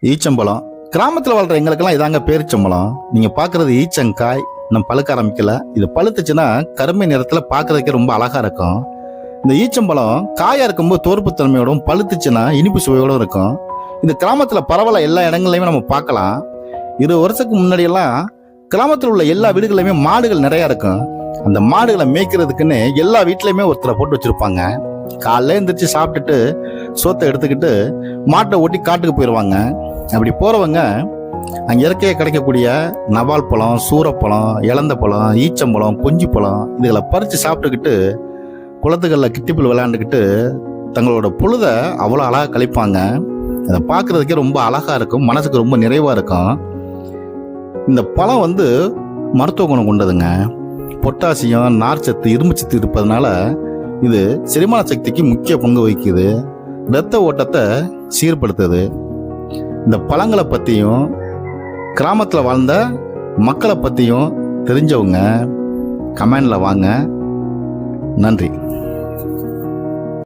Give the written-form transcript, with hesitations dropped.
ஈச்சம்பழம். கிராமத்தில் வாழ்ற எங்களுக்கெல்லாம் இதாங்க பேரிச்சம்பழம். நீங்க பாக்குறது ஈச்சங்காய். நம்ம பழுக்க ஆரம்பிக்கல. இது பழுத்துச்சுன்னா கருமை நிறத்துல பாக்குறதுக்கே ரொம்ப அழகா இருக்கும். இந்த ஈச்சம்பழம் காயா இருக்கும்போது தோற்பு தன்மையோடும், பழுத்துச்சுன்னா இனிப்பு சுவையோடும் இருக்கும். இந்த கிராமத்துல பரவல எல்லா இடங்கள்லயுமே நம்ம பார்க்கலாம். 20 வருஷத்துக்கு முன்னாடி எல்லாம் கிராமத்தில் உள்ள எல்லா வீடுகள்லயுமே மாடுகள் நிறைய இருக்கும். அந்த மாடுகளை மேய்க்கிறதுக்குன்னு எல்லா வீட்லயுமே ஒருத்தரை போட்டு வச்சிருப்பாங்க. காலைல எழுந்திரிச்சு சாப்பிட்டுட்டு சோத்தை எடுத்துக்கிட்டு மாட்டை ஓட்டி காட்டுக்கு போயிடுவாங்க. அப்படி போறவங்க அங்க இயற்கையாக கிடைக்கக்கூடிய நவால் பழம், சூரப்பழம், இலந்த பழம், ஈச்சம்பழம், கொஞ்சி பழம் இதுகளை பறித்து சாப்பிட்டுக்கிட்டு குளத்துகளில் கிட்டிப்புல் விளையாண்டுக்கிட்டு தங்களோட பொழுத அவ்வளோ அழகாக கழிப்பாங்க. அதை பார்க்கறதுக்கே ரொம்ப அழகா இருக்கும், மனசுக்கு ரொம்ப நிறைவா இருக்கும். இந்த பழம் மருத்துவ குணம் கொண்டதுங்க. பொட்டாசியம், நார்ச்சத்து, இரும்புச்சத்து இருப்பதனால இது செரிமான சக்திக்கு முக்கிய பங்கு வகிக்குது. இரத்த ஓட்டத்தை சீர்படுத்துது. இந்த பழங்களை பற்றியும் கிராமத்தில் வாழ்ந்த மக்களை பற்றியும் தெரிஞ்சவங்க கமெண்டில் வாங்க. நன்றி.